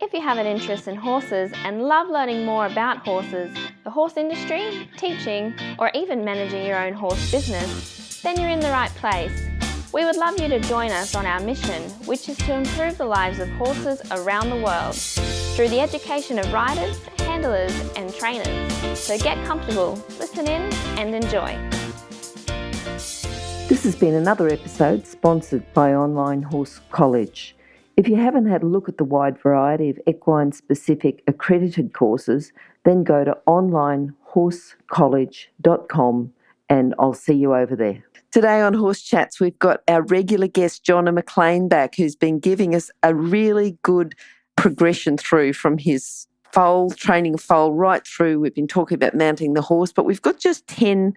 If you have an interest in horses and love learning more about horses, the horse industry, teaching, or even managing your own horse business, then you're in the right place. We would love you to join us on our mission, which is to improve the lives of horses around the world through the education of riders, handlers, and trainers. So get comfortable, listen in, and enjoy. This has been another episode sponsored by Online Horse College. If you haven't had a look at the wide variety of equine-specific accredited courses, then go to onlinehorsecollege.com and I'll see you over there. Today on Horse Chats, we've got our regular guest, McLean, back, who's been giving us a really good progression through from his foal, training foal, right through. We've been talking about mounting the horse, but we've got just 10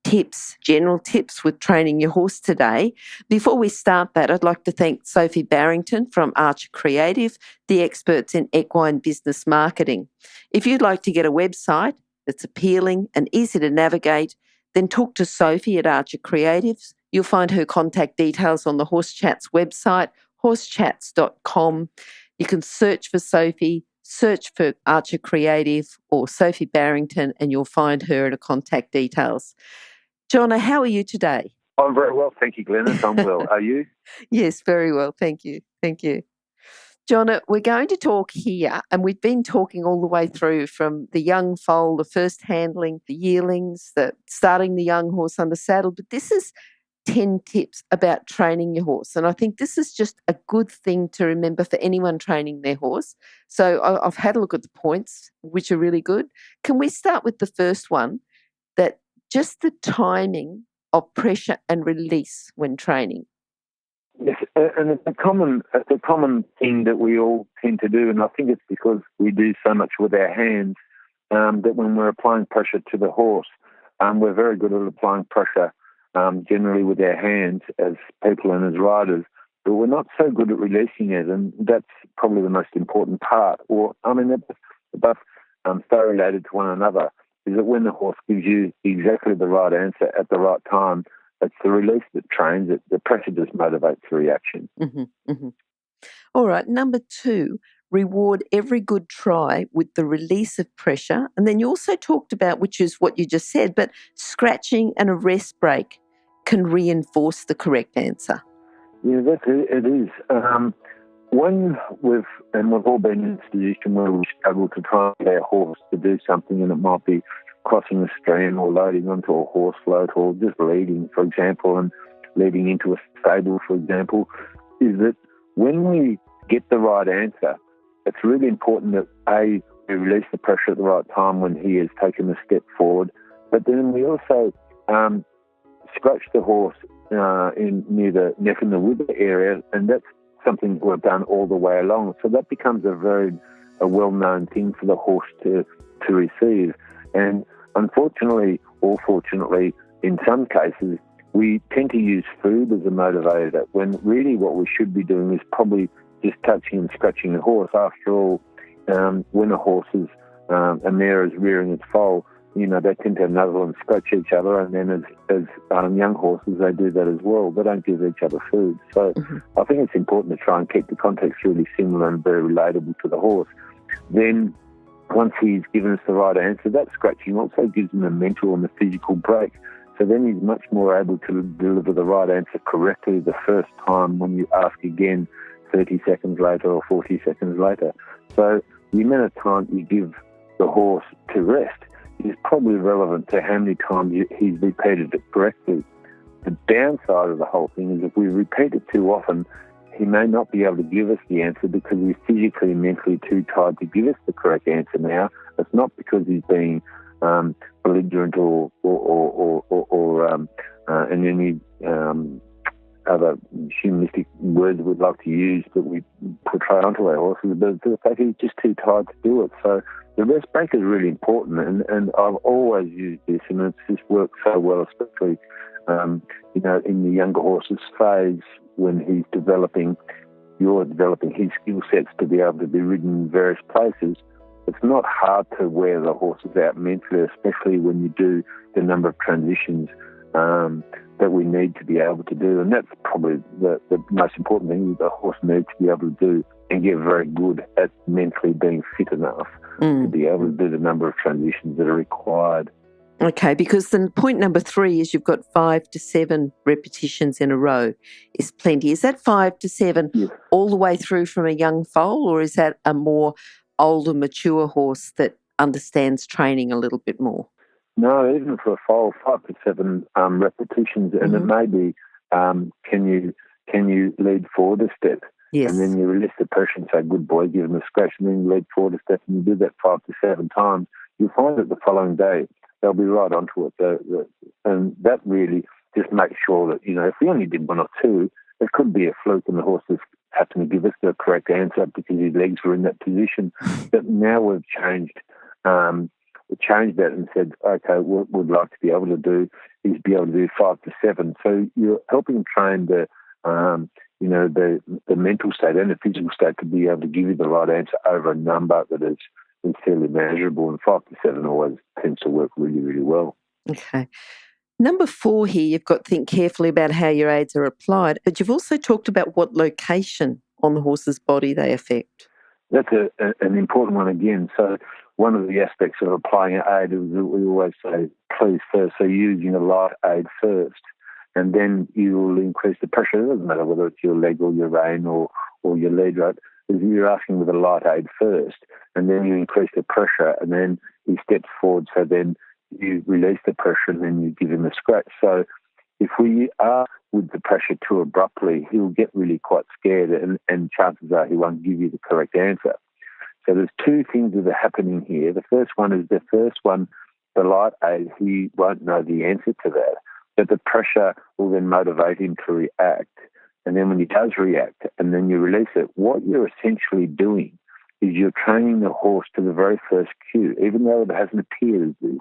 tips, general tips with training your horse today. Before we start that, I'd like to thank Sophie Barrington from Archer Creative, the experts in equine business marketing. If you'd like to get a website that's appealing and easy to navigate, then talk to Sophie at Archer Creatives. You'll find her contact details on the Horse Chats website, horsechats.com. You can search for Sophie, search for Archer Creative or Sophie Barrington, and you'll find her and her contact details. Jonna, how are you today? I'm very well, thank you, Glenys. I'm well. Are you? Yes, very well, thank you. Thank you. Jonna, we're going to talk here, and we've been talking all the way through from the young foal, the first handling, the yearlings, starting the young horse under saddle, but this is 10 tips about training your horse. And I think this is just a good thing to remember for anyone training their horse. So I've had a look at the points, which are really good. Can we start with the first one, that just the timing of pressure and release when training? Yes, and it's a common thing that we all tend to do, and I think it's because we do so much with our hands that when we're applying pressure to the horse, we're very good at applying pressure generally with our hands as people and as riders, but we're not so good at releasing it, and that's probably the most important part. They're both so related to one another, is that when the horse gives you exactly the right answer at the right time, it's the release that trains it. The pressure just motivates the reaction. Mm-hmm, mm-hmm. All right, number 2, reward every good try with the release of pressure. And then you also talked about, which is what you just said, but scratching and a rest break can reinforce the correct answer. Yeah, it is. When we've all been in a position where we struggle to try and get our horse to do something, and it might be crossing a stream or loading onto a horse float or just leading, for example, and leading into a stable, for example, is that when we get the right answer, it's really important that, A, we release the pressure at the right time when he has taken a step forward, but then we also scratch the horse near the neck and the wither area, and that's something we've done all the way along. So that becomes a well-known thing for the horse to receive. And unfortunately, or fortunately, in some cases, we tend to use food as a motivator, when really what we should be doing is probably just touching and scratching the horse. After all, when a horse is, a mare is rearing its foal, they tend to nuzzle and scratch each other, and then as young horses, they do that as well. They don't give each other food. So I think it's important to try and keep the context really similar and very relatable to the horse. Then once he's given us the right answer, that scratching also gives him a mental and a physical break. So then he's much more able to deliver the right answer correctly the first time when you ask again 30 seconds later or 40 seconds later. So the amount of time you give the horse to rest is probably relevant to how many times he's repeated it correctly. The downside of the whole thing is if we repeat it too often, he may not be able to give us the answer because he's physically and mentally too tired to give us the correct answer now. It's not because he's being belligerent or in any other humanistic words we'd like to use that we portray onto our horses, but the fact he's just too tired to do it. So the rest break is really important, and I've always used this, and it's just worked so well, especially in the younger horse's phase when he's developing his skill sets to be able to be ridden in various places. It's not hard to wear the horses out mentally, especially when you do the number of transitions that we need to be able to do. And that's probably the most important thing that the horse needs to be able to do and get very good at mentally being fit enough to be able to do the number of transitions that are required. Okay, because then point number 3 is you've got 5 to 7 repetitions in a row is plenty. Is that 5 to 7 all the way through from a young foal, or is that a more older, mature horse that understands training a little bit more? No, even for a foal, 5 to 7 repetitions, and it may be, can you lead forward a step? Yes. And then you release the pressure and say, good boy, give them a scratch, and then you lead forward a step, and you do that 5 to 7 times. You'll find that the following day they'll be right onto it. And that really just makes sure that, if we only did 1 or 2, it could be a fluke and the horse just happened to give us the correct answer because his legs were in that position. But now we've changed that and said, okay, what we'd like to be able to do is be able to do 5 to 7. So you're helping train the mental state and the physical state to be able to give you the right answer over a number that is fairly measurable, and 5 to 7 always tends to work really, really well. Okay. Number 4 here, you've got to think carefully about how your aids are applied, but you've also talked about what location on the horse's body they affect. That's an important one again. So one of the aspects of applying an aid is that we always say, please first, so using a light aid first, and then you will increase the pressure. It doesn't matter whether it's your leg or your rein or your lead rope. You're asking with a light aid first, and then you increase the pressure, and then he steps forward, so then you release the pressure, and then you give him a scratch. So if we are with the pressure too abruptly, he'll get really quite scared, and chances are he won't give you the correct answer. So there's 2 things that are happening here. The first one is the light aid, he won't know the answer to that, but the pressure will then motivate him to react. And then when he does react and then you release it, what you're essentially doing is you're training the horse to the very first cue, even though it hasn't appeared as this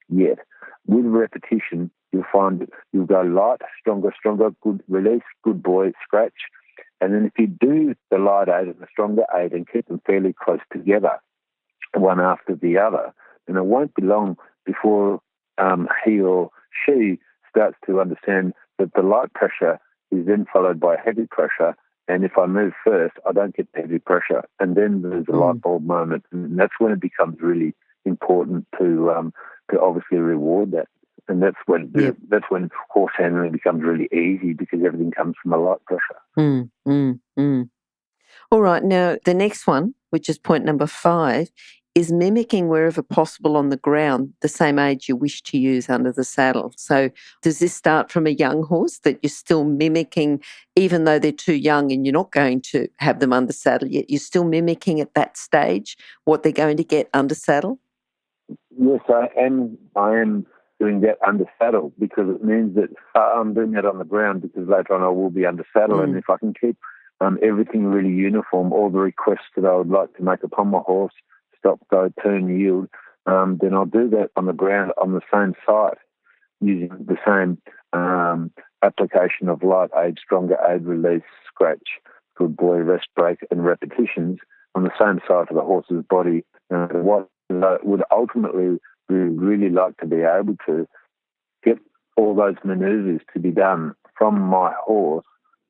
yet. With repetition, you'll find you'll go light, stronger, good release, good boy, scratch. And then if you do the light aid and the stronger aid and keep them fairly close together, one after the other, then it won't be long before he or she starts to understand that the light pressure is then followed by heavy pressure, and if I move first, I don't get heavy pressure, and then there's a light bulb moment, and that's when it becomes really important to obviously reward that, and that's when horse handling becomes really easy because everything comes from a light pressure. All right, now the next one, which is point number 5, is mimicking wherever possible on the ground the same age you wish to use under the saddle. So does this start from a young horse that you're still mimicking, even though they're too young and you're not going to have them under saddle yet, you're still mimicking at that stage what they're going to get under saddle? Yes, I am doing that under saddle because it means that I'm doing that on the ground because later on I will be under saddle, and if I can keep everything really uniform, all the requests that I would like to make upon my horse, stop, go, turn, yield, then I'll do that on the ground on the same site using the same application of light aid, stronger aid, release, scratch, good boy, rest, break, and repetitions on the same side of the horse's body. What I would ultimately really like to be able to get all those manoeuvres to be done from my horse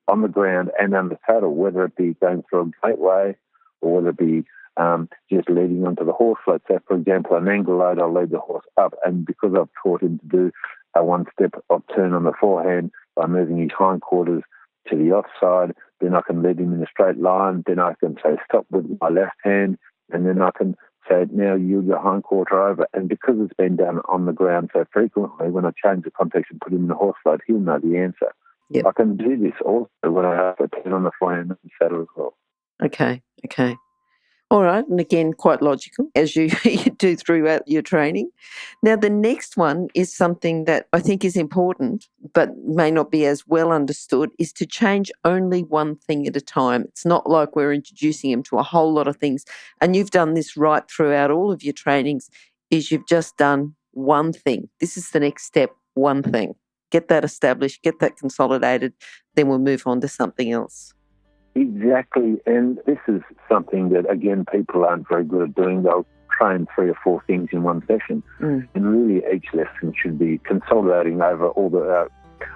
on the ground and under saddle, whether it be going through a gateway or whether it be just leading onto the horse float. So, for example, an angle load, I'll lead the horse up, and because I've taught him to do a one-step of turn on the forehand by moving his hindquarters to the offside, then I can lead him in a straight line, then I can say stop with my left hand, and then I can say now yield your hindquarter over. And because it's been done on the ground so frequently, when I change the context and put him in the horse float, he'll know the answer. Yep. I can do this also when I have a turn on the forehand and saddle as well. Okay. All right, and again, quite logical, as you do throughout your training. Now, the next one is something that I think is important, but may not be as well understood, is to change only one thing at a time. It's not like we're introducing him to a whole lot of things, and you've done this right throughout all of your trainings, is you've just done one thing. This is the next step, one thing. Get that established, get that consolidated, then we'll move on to something else. Exactly, and this is something that, again, people aren't very good at doing. They'll train 3 or 4 things in one session, and really each lesson should be consolidating over all the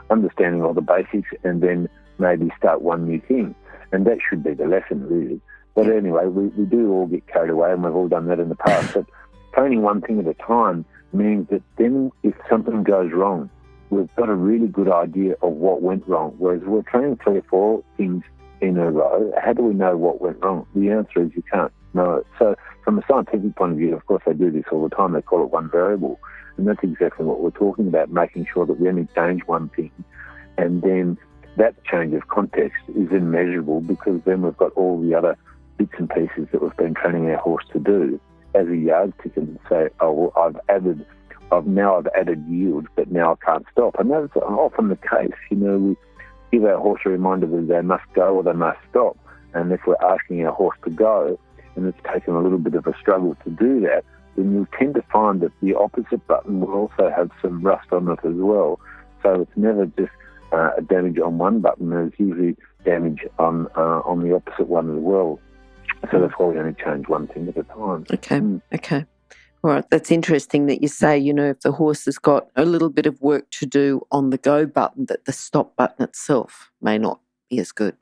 understanding all the basics and then maybe start one new thing, and that should be the lesson, really. But anyway, we do all get carried away, and we've all done that in the past. But training one thing at a time means that then if something goes wrong, we've got a really good idea of what went wrong. Whereas we're training 3 or 4 things in a row, how do we know what went wrong? The answer is you can't know it. So from a scientific point of view, of course, they do this all the time. They call it one variable. And that's exactly what we're talking about, making sure that we only change one thing. And then that change of context is immeasurable, because then we've got all the other bits and pieces that we've been training our horse to do as a yardstick, and say, oh, well, I've added yield, but now I can't stop. And that's often the case. We give our horse a reminder that they must go or they must stop. And if we're asking our horse to go, and it's taken a little bit of a struggle to do that, then you'll tend to find that the opposite button will also have some rust on it as well. So it's never just a damage on one button. There's usually damage on the opposite one as well. So that's why we only change one thing at a time. Okay. All right, that's interesting that you say, if the horse has got a little bit of work to do on the go button, that the stop button itself may not be as good.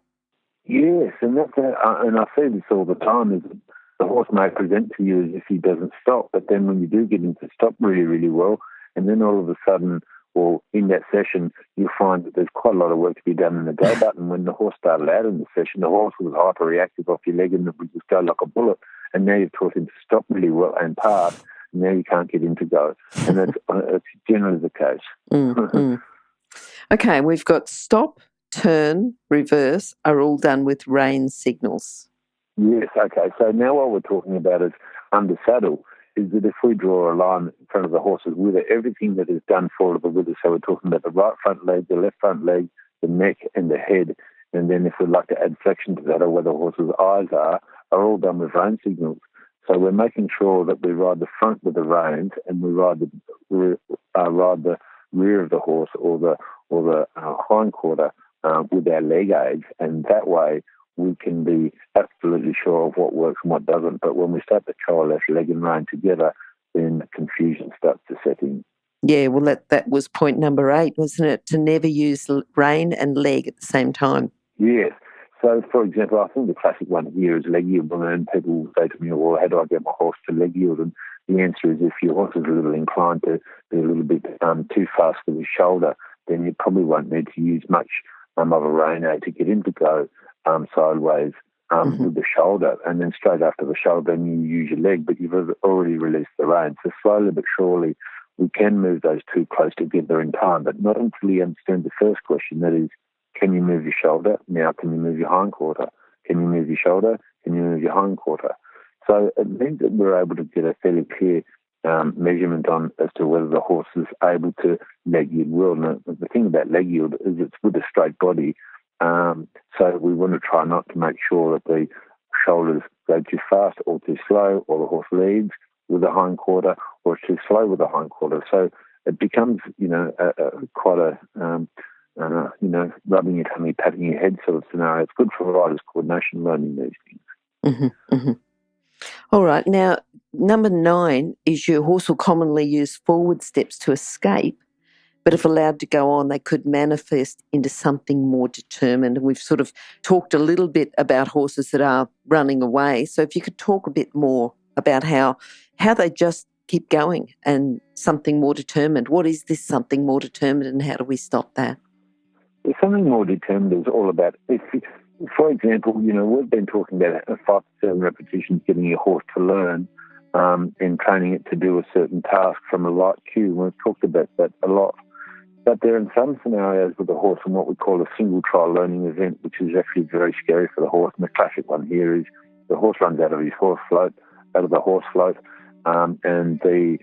Yes, and and I see this all the time, is that the horse may present to you as if he doesn't stop, but then when you do get him to stop really, really well, and then all of a sudden, or in that session, you'll find that there's quite a lot of work to be done in the go button. When the horse started out in the session, the horse was hyper-reactive off your leg and it would just go like a bullet, and now you've taught him to stop really well and pass, and now you can't get him to go. And that's generally the case. Okay, we've got stop, turn, reverse are all done with rein signals. Yes, okay. So now what we're talking about is under saddle, is that if we draw a line in front of the horse's wither, everything that is done for the wither, so we're talking about the right front leg, the left front leg, the neck and the head, and then if we'd like to add flexion to that, or where the horse's eyes are all done with rein signals. So we're making sure that we ride the front with the reins, and we ride the rear of the horse or the hind quarter with our leg aids, and that way we can be absolutely sure of what works and what doesn't. But when we start to coalesce leg and rein together, then confusion starts to set in. Yeah, well, that was point number 8, wasn't it? To never use rein and leg at the same time. Yes. So, for example, I think the classic one here is leg yield. And people say to me, well, how do I get my horse to leg yield? And the answer is, if your horse is a little inclined to be a little bit too fast with his shoulder, then you probably won't need to use much of a rein aid to get him to go sideways with the shoulder. And then straight after the shoulder, then you use your leg, but you've already released the rein. So slowly but surely, we can move those two close together in time, but not until you understand the first question, that is, can you move your shoulder? Now, can you move your hind quarter? Can you move your shoulder? Can you move your hind quarter? So it means that we're able to get a fairly clear measurement on as to whether the horse is able to leg yield well. And the thing about leg yield is it's with a straight body, so we want to try not to make sure that the shoulders go too fast or too slow, or the horse leads with the hind quarter, or it's too slow with the hind quarter. So it becomes, quite a rubbing your tummy, patting your head sort of scenario. It's good for riders' coordination, learning these things. All right. Now, number 9 is your horse will commonly use forward steps to escape, but if allowed to go on, they could manifest into something more determined. We've sort of talked a little bit about horses that are running away. So if you could talk a bit more about how they just keep going and something more determined. What is this something more determined, and how do we stop that? Something more determined is all about, for example, we've been talking about 5 to 7 repetitions, getting your horse to learn and training it to do a certain task from a light cue. We've talked about that a lot. But there are some scenarios with the horse in what we call a single trial learning event, which is actually very scary for the horse. And the classic one here is the horse runs out of the horse float, and the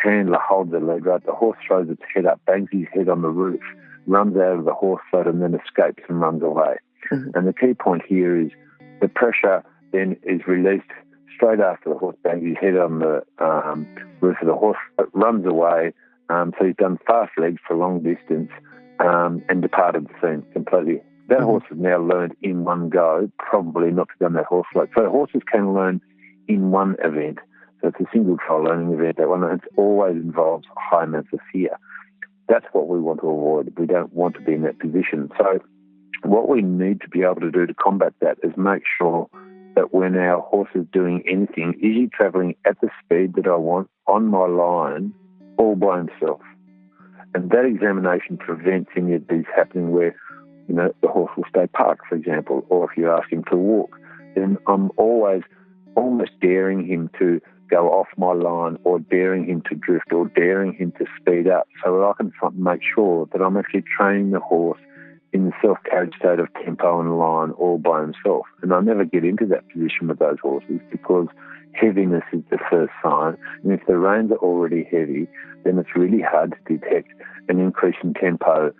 handler holds the leg right. The horse throws its head up, bangs his head on the roof, runs out of the horse float, and then escapes and runs away. Mm-hmm. And the key point here is the pressure then is released straight after the horse bangs his head on the roof of the horse float, runs away. So he's done fast legs for a long distance and departed the scene completely. That horse has now learned in one go, probably not to go on that horse float. So horses can learn in one event. So it's a single trial learning event. That one, it always involves high amounts of fear. That's what we want to avoid. We don't want to be in that position. So what we need to be able to do to combat that is make sure that when our horse is doing anything, is he travelling at the speed that I want on my line all by himself? And that examination prevents any of these happening where, the horse will stay parked, for example, or if you ask him to walk, then I'm always almost daring him to go off my line or daring him to drift or daring him to speed up so that I can make sure that I'm actually training the horse in the self-carriage state of tempo and line all by himself. And I never get into that position with those horses because heaviness is the first sign. And if the reins are already heavy, then it's really hard to detect an increase in tempo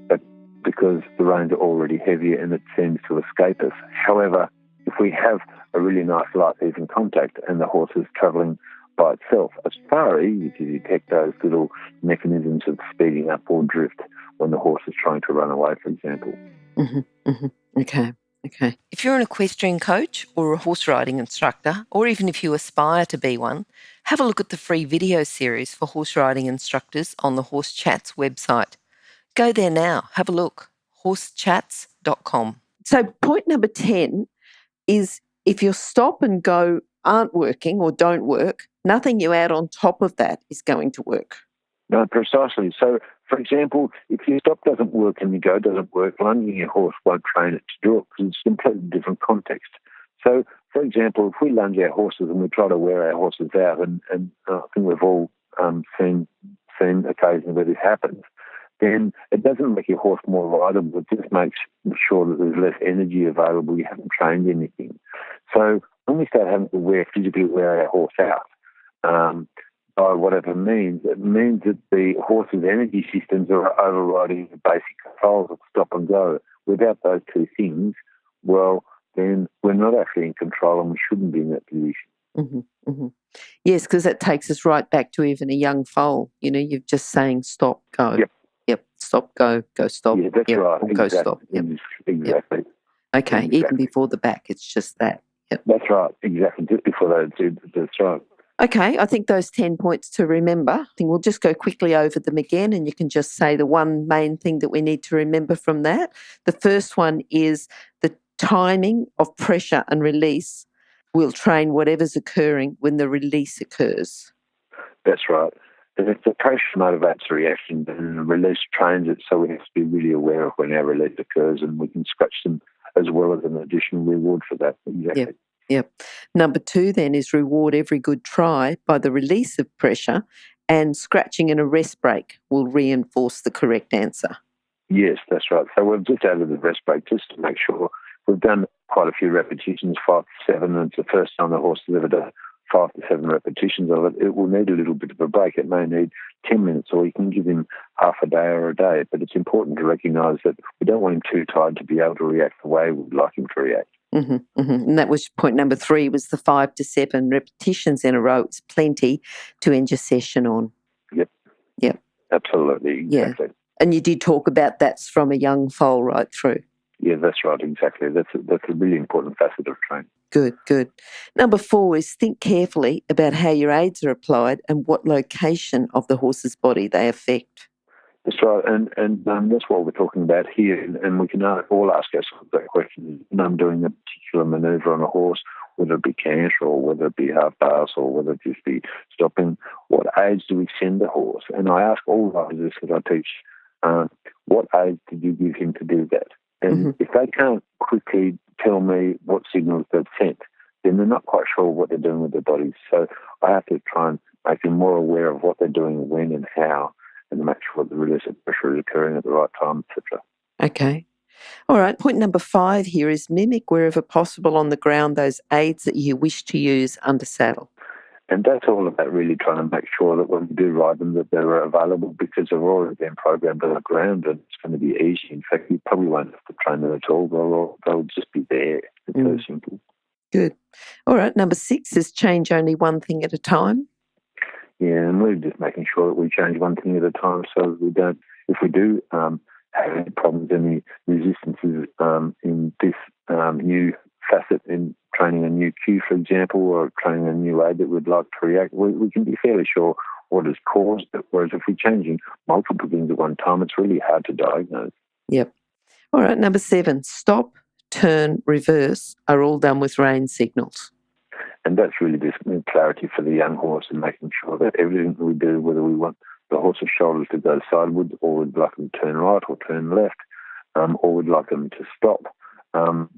but because the reins are already heavy and it seems to escape us. However, if we have a really nice light even contact and the horse is travelling by itself, it's far easier to detect those little mechanisms of speeding up or drift when the horse is trying to run away, for example. Mm-hmm, mm-hmm. Okay. If you're an equestrian coach or a horse riding instructor, or even if you aspire to be one, have a look at the free video series for horse riding instructors on the Horse Chats website. Go there now, have a look, horsechats.com. So point number 10 is if your stop and go aren't working or don't work, nothing you add on top of that is going to work. No, precisely. So, for example, if your stop doesn't work and your go doesn't work, lunging your horse won't train it to do it because it's a completely different context. So, for example, if we lunge our horses and we try to wear our horses out, and I think we've all seen occasions where this happens, then it doesn't make your horse more rideable. It just makes sure that there's less energy available. You haven't trained anything. So when we start having to physically wear our horse out, by whatever means, it means that the horse's energy systems are overriding the basic controls of stop and go. Without those two things, well, then we're not actually in control and we shouldn't be in that position. Mm-hmm, mm-hmm. Yes, because that takes us right back to even a young foal. You're just saying stop, go. Yep. Stop, go, stop. Yeah, that's right. Or exactly. Go, stop. Yep. Exactly. Yep. Okay, exactly. Even before the back, it's just that. Yep. That's right, exactly. Just before that's right. Okay, I think those 10 points to remember. I think we'll just go quickly over them again and you can just say the one main thing that we need to remember from that. The first one is the timing of pressure and release will train whatever's occurring when the release occurs. That's right. And if the pressure motivates the reaction, then the release trains it, so we have to be really aware of when our release occurs and we can scratch them as well as an additional reward for that. Exactly. Yep. Number 2 then is reward every good try by the release of pressure, and scratching and a rest break will reinforce the correct answer. Yes, that's right. So we've just added the rest break just to make sure. We've done quite a few repetitions, 5 to 7, and it's the first time the horse has ever done 5 to 7 repetitions of it. It will need a little bit of a break. It may need 10 minutes, or you can give him half a day or a day. But it's important to recognise that we don't want him too tired to be able to react the way we'd like him to react. Mm-hmm, mm-hmm. And that was point number 3, was the 5 to 7 repetitions in a row. It's plenty to end your session on. Yep. Absolutely, exactly. Yeah. And you did talk about that's from a young foal right through. Yeah, that's right, exactly. That's a really important facet of training. Good. Number 4 is think carefully about how your aids are applied and what location of the horse's body they affect. That's right, and that's what we're talking about here, and we can all ask ourselves that question. When I'm doing a particular manoeuvre on a horse, whether it be canter or whether it be half pass or whether it just be stopping, what aids do we send the horse? And I ask all riders that I teach, what aids did you give him to do that? And if they can't quickly tell me what signals they've sent, then they're not quite sure what they're doing with their bodies. So I have to try and make them more aware of what they're doing, when and how, and make sure the release of pressure is occurring at the right time, etc. Okay. All right. Point number 5 here is mimic wherever possible on the ground those aids that you wish to use under saddle. And that's all about really trying to make sure that when we do ride them that they're available, because they're already been programmed on the ground and it's going to be easy. In fact, you probably won't have to train them at all. They'll just be there. It's so simple. Good. All right. Number 6 is change only one thing at a time. Yeah, and we're just making sure that we change one thing at a time so we don't, if we do have any problems, any resistances in this new facet in training a new cue, for example, or training a new aid that we'd like to react, we can be fairly sure what has caused it. Whereas if we're changing multiple things at one time, it's really hard to diagnose. Yep. All right. Number 7, stop, turn, reverse are all done with rein signals. And that's really just clarity for the young horse and making sure that everything we do, whether we want the horse's shoulders to go sideways or we'd like them to turn right or turn left, or we'd like them to stop,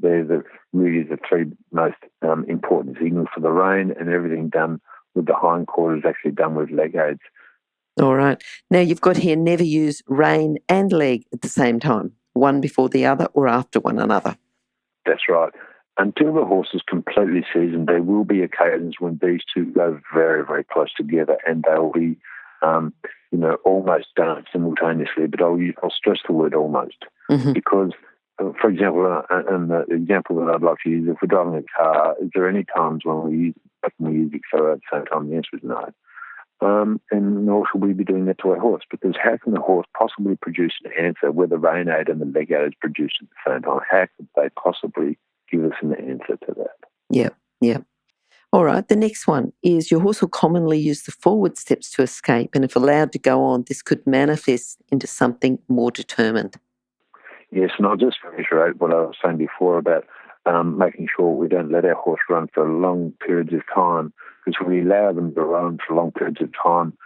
they're really the three most important signals for the rein, and everything done with the hind quarter is actually done with leg aids. All right. Now you've got here, never use rein and leg at the same time, one before the other or after one another. That's right. Until the horse is completely seasoned, there will be occasions when these two go very, very close together, and they'll be, almost done simultaneously. But I'll stress the word almost, because, for example, and the example that I'd like to use, if we're driving a car, is there any times when we use the accelerator at the same time? The answer is no. And nor should we be doing that to a horse, because how can the horse possibly produce an answer where the rein aid and the leg aid is produced at the same time? How could they possibly give us an answer to that? Yeah. All right, the next one is your horse will commonly use the forward steps to escape, and if allowed to go on, this could manifest into something more determined. Yes, and I'll just reiterate what I was saying before about making sure we don't let our horse run for long periods of time, because when we allow them to run for long periods of time,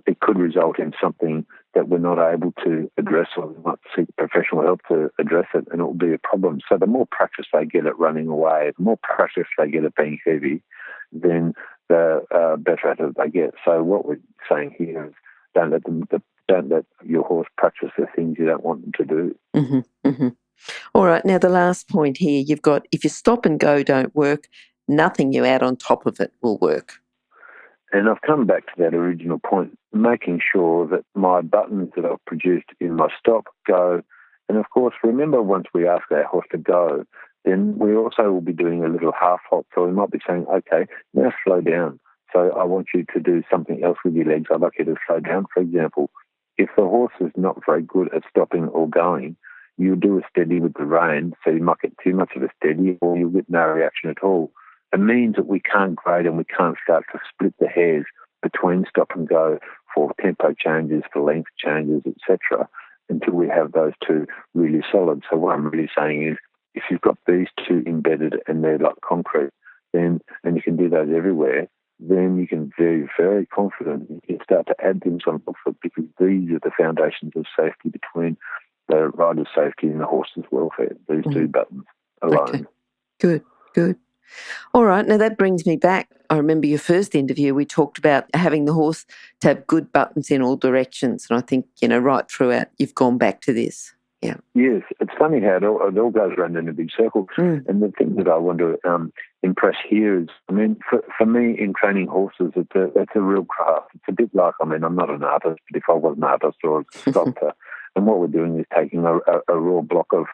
it could result in something that we're not able to address, or we might seek professional help to address it, and it will be a problem. So the more practice they get at running away, the more practice they get at being heavy, then the better at it they get. So what we're saying here is don't let your horse practice the things you don't want them to do. All right, now the last point here, you've got if your stop and go don't work, nothing you add on top of it will work. And I've come back to that original point, making sure that my buttons that I've produced in my stop, go, and of course, remember once we ask our horse to go, then we also will be doing a little half halt. So we might be saying, okay, now slow down. So I want you to do something else with your legs. I'd like you to slow down. For example, if the horse is not very good at stopping or going, you do a steady with the rein, so you might get too much of a steady or you'll get no reaction at all. It means that we can't grade and we can't start to split the hairs between stop and go for tempo changes, for length changes, etc., until we have those two really solid. So what I'm really saying is, if you've got these two embedded and they're like concrete, then, and you can do those everywhere, then you can very, very confident you can start to add things on top of it, because these are the foundations of safety between the rider's safety and the horse's welfare, these two buttons alone. Okay. Good. All right, now that brings me back. I remember your first interview, we talked about having the horse to have good buttons in all directions, and I think, right throughout you've gone back to this. Yeah. Yes, it's funny how it all goes around in a big circle. And the thing that I want to impress here is, for me in training horses, it's a real craft. It's a bit like, I'm not an artist, but if I was an artist or a sculptor, and what we're doing is taking a raw block of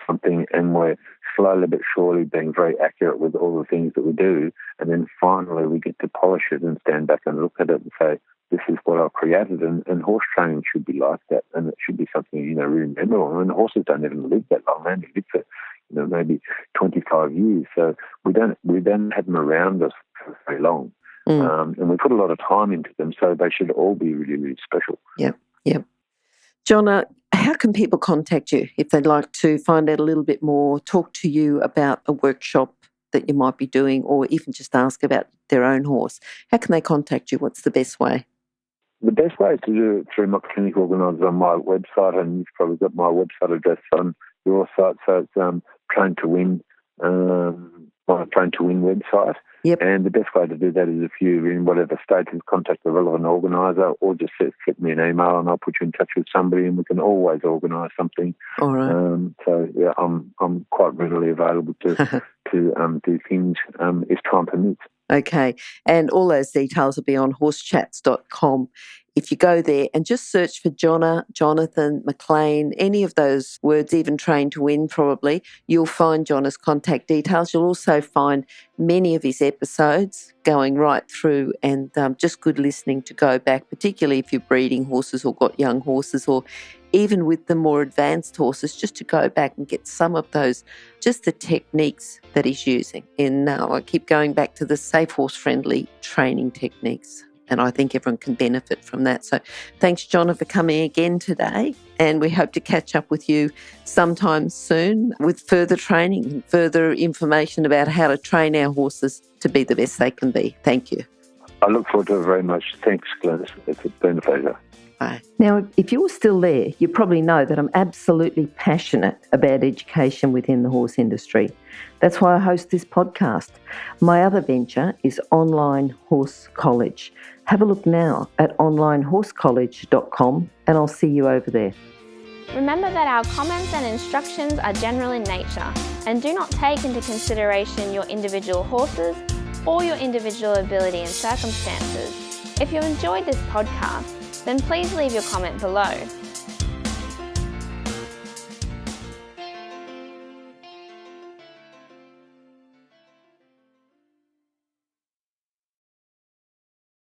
something, and we're slowly but surely being very accurate with all the things that we do, and then finally we get to polish it and stand back and look at it and say, this is what I've created. And horse training should be like that, and it should be something really memorable. And horses don't even live that long; they only live for maybe 25 years. So we don't have them around us for very long, and we put a lot of time into them. So they should all be really, really special. Yep. Jonna, how can people contact you if they'd like to find out a little bit more, talk to you about a workshop that you might be doing, or even just ask about their own horse? How can they contact you? What's the best way? The best way is to do it through my clinic organised on my website, and you've probably got my website address on your site. So it's Train to Win, my Train to Win website. Yep. And the best way to do that is if you're in whatever state, is contact the relevant organiser, or just flick me an email and I'll put you in touch with somebody, and we can always organise something. All right. So yeah, I'm quite readily available to do things if time permits. Okay, and all those details will be on horsechats.com. If you go there and just search for Jonna, Jonathan, McLean, any of those words, even Train to Win probably, you'll find Jonna's contact details. You'll also find many of his episodes going right through, and just good listening to go back, particularly if you're breeding horses or got young horses, or even with the more advanced horses, just to go back and get some of those, just the techniques that he's using. And I keep going back to the safe horse-friendly training techniques. And I think everyone can benefit from that. So thanks, Jonna, for coming again today. And we hope to catch up with you sometime soon with further training and further information about how to train our horses to be the best they can be. Thank you. I look forward to it very much. Thanks, Glenys. It's been a pleasure. Bye. Now, if you're still there, you probably know that I'm absolutely passionate about education within the horse industry. That's why I host this podcast. My other venture is Online Horse College. Have a look now at onlinehorsecollege.com and I'll see you over there. Remember that our comments and instructions are general in nature and do not take into consideration your individual horses or your individual ability and circumstances. If you enjoyed this podcast, then please leave your comment below.